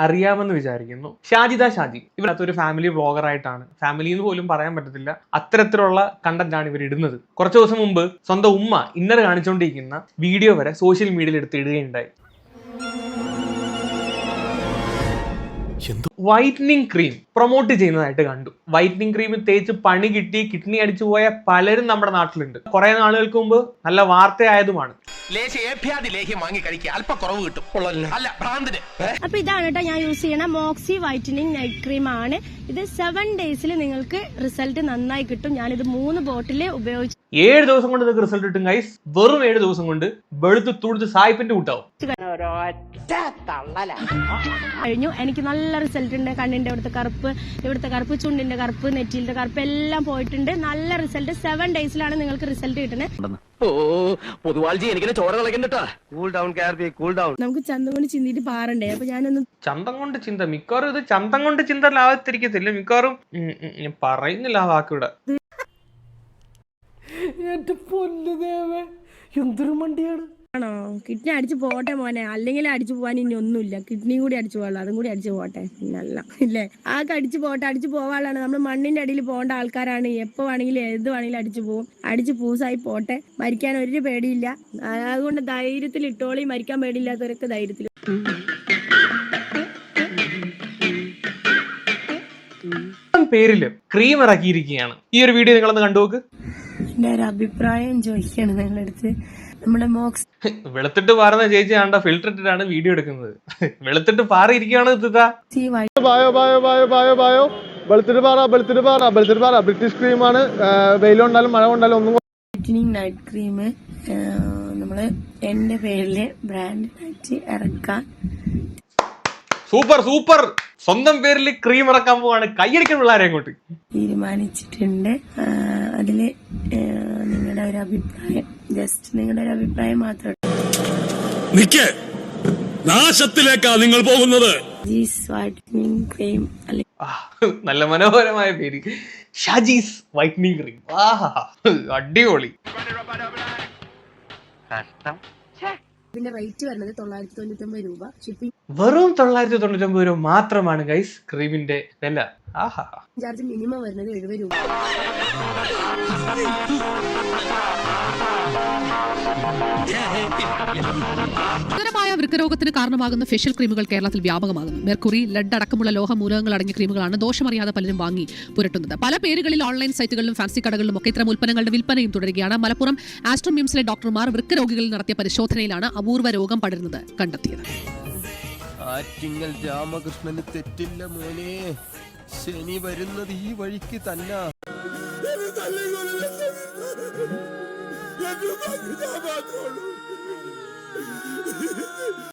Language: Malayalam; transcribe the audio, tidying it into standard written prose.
അറിയാമെന്ന് വിചാരിക്കുന്നു. ഷാജിദ ഷാജി ഇവരകത്ത് ഒരു ഫാമിലി വ്ളോഗർ ആയിട്ടാണ്, ഫാമിലി എന്ന് പോലും പറയാൻ പറ്റത്തില്ല, അത്തരത്തിലുള്ള കണ്ടന്റ് ആണ് ഇവർ ഇടുന്നത്. കുറച്ച് ദിവസം മുമ്പ് സ്വന്തം ഉമ്മ ഇന്നർ കാണിച്ചുകൊണ്ടിരിക്കുന്ന വീഡിയോ വരെ സോഷ്യൽ മീഡിയയിൽ എടുത്ത് ഇടുകയുണ്ടായി. വൈറ്റനിങ് ക്രീം പ്രൊമോട്ട് ചെയ്യുന്നതായിട്ട് കണ്ടു. വൈറ്റനിങ് ക്രീം തേച്ച് പണി കിട്ടി കിഡ്നി അടിച്ചു പോയ പലരും നമ്മുടെ നാട്ടിലുണ്ട്. കുറെ നാളുകൾക്ക് മുമ്പ് നല്ല വാർത്തയായതുമാണ്. അപ്പൊ ഇതാണ് കേട്ടോ ഞാൻ യൂസ് ചെയ്യണ മോക്സി വൈറ്റനിങ് നൈറ്റ് ക്രീം ആണ്. ഇത് 7 ഡേയ്സിൽ നിങ്ങൾക്ക് റിസൾട്ട് നന്നായി കിട്ടും. ഞാനിത് 3 ബോട്ടില് ഉപയോഗിച്ചു. 7 ദിവസം കൊണ്ട് നിങ്ങൾക്ക് റിസൾട്ട് കിട്ടും ഗൈസ്. വെറും 7 ദിവസം കൊണ്ട് വെളുത്ത് തുടുത്ത് സായിപ്പിന്റെ കൂട്ടാവും കഴിഞ്ഞു. എനിക്ക് നല്ല റിസൾട്ട് ഉണ്ട്. കണ്ണിന്റെ ഇവിടുത്തെ കറുപ്പ്, ചുണ്ടിന്റെ കറുപ്പ്, നെറ്റിയിലെ കറുപ്പ് എല്ലാം പോയിട്ടുണ്ട്. നല്ല റിസൾട്ട്. 7 ഡേയ്സിലാണ് നിങ്ങൾക്ക് റിസൾട്ട് കിട്ടുന്നത്. നമുക്ക് ചന്തം കൊണ്ട് ചിന്തിട്ട് പാറണ്ടേ. അപ്പൊ ഞാനൊന്ന് ചന്തം കൊണ്ട് ചിന്ത, മിക്കവാറും ഇത് ചന്തം കൊണ്ട് ചിന്ത ലാഭത്തിരിക്കത്തില്ല. മിക്കവാറും പറയുന്നില്ല ആ വാക്കിവിടെ. എന്തൊരു മണ്ടിയാണ്. ആണോ? കിഡ്നി അടിച്ചു പോട്ടെ മോനെ, അല്ലെങ്കിൽ അടിച്ചു പോവാൻ ഇനി ഒന്നുമില്ല. കിഡ്നിയും കൂടി അടിച്ചു പോകാനുള്ള, അതും കൂടി അടിച്ചു പോട്ടെ. നല്ല ഇല്ലേ, അടിച്ചു പോട്ടെ. അടിച്ചു പോവാനുള്ളതാണ്. നമ്മൾ മണ്ണിന്റെ അടിയിൽ പോകേണ്ട ആൾക്കാരാണ്. എപ്പോ വേണമെങ്കിലും ഏത് വേണമെങ്കിലും അടിച്ചു പോകും. അടിച്ചു പൂസായി പോട്ടെ. മരിക്കാൻ ഒരു പേടിയില്ല. അതുകൊണ്ട് ധൈര്യത്തിൽ ഇട്ടോളി. മരിക്കാൻ പേടിയില്ലാത്തവരൊക്കെ ധൈര്യത്തിൽ. പേരില് ക്രീം ഇറക്കിയിരിക്കുകയാണ്. ഈ ഒരു വീഡിയോ നിങ്ങളൊന്ന് കണ്ടുനോക്ക്. എന്റെ ഒരു അഭിപ്രായം ചോദിക്കാണ് നിങ്ങളുടെ അടുത്ത്. നമ്മുടെ മോക്സ് വെളുത്തിട്ട് പാറുന്ന ചേച്ചി ആണ്ട ഫിൽറ്റർ ഇട്ടിട്ടാണ് വീഡിയോ എടുക്കുന്നത്. വെളുത്തിട്ട് പാറിയിരിക്കുകയാണ്. ബ്രിട്ടീഷ് ക്രീമാണ്. വെയിലുണ്ടാലും മഴ കൊണ്ടാലും ഒന്നും. വൈറ്റനിങ് നൈറ്റ് ക്രീം നമ്മള് എന്റെ പേരില് ബ്രാൻഡായിട്ട് ഇറക്കാൻ സൂപ്പർ സൂപ്പർ. സ്വന്തം പേരിൽ ക്രീം ഇറക്കാൻ പോവാണ്. കൈയടിക്കാൻ പിള്ളേരെ അങ്ങോട്ട് തീരുമാനിച്ചിട്ടുണ്ട്. അതില് നിങ്ങളുടെ ഒരു അഭിപ്രായം, ജസ്റ്റ് നിങ്ങളുടെ ഒരു അഭിപ്രായം മാത്രം. നാശത്തിലേക്കാ നിങ്ങൾ പോകുന്നത്. വൈറ്റനിങ് ക്രീം അല്ലെ, നല്ല മനോഹരമായ പേര്, ഷാജീസ് വൈറ്റനിങ് ക്രീം. അടിപൊളി. ഇതിന്റെ റേറ്റ് വരുന്നത് 999 രൂപ. ഷിപ്പിംഗ് വെറും 999 രൂപ മാത്രമാണ് ഗൈസ് ക്രീമിന്റെ വില. ചാർജ് മിനിമം വരുന്നത് 70 രൂപ. ഗുരുതരമായ വൃക്കരോഗത്തിന് കാരണമാകുന്ന ഫേഷ്യൽ ക്രീമുകൾ കേരളത്തിൽ വ്യാപകമാകുന്നു. മെർക്കുറി, ലെഡ് അടക്കമുള്ള ലോഹമൂലകങ്ങൾ അടങ്ങിയ ക്രീമുകളാണ് ദോഷമറിയാതെ പലരും വാങ്ങി പുരട്ടുന്നത്. പല പേരുകളിൽ ഓൺലൈൻ സൈറ്റുകളിലും ഫാൻസി കടകളിലും ഒക്കെ ഇത്തരം ഉൽപ്പന്നങ്ങളുടെ വിൽപ്പനയും തുടരുകയാണ്. മലപ്പുറം ആസ്ട്രോ മിംസിലെ ഡോക്ടർമാർ വൃക്കരോഗികളിൽ നടത്തിയ പരിശോധനയിലാണ് അപൂർവ രോഗം പടരുന്നത് കണ്ടെത്തിയത്. ആറ്റിങ്ങൽ രാമകൃഷ്ണന് തെറ്റില്ല മോനെ, ശനി വരുന്നത് ഈ വഴിക്ക് തന്നെ.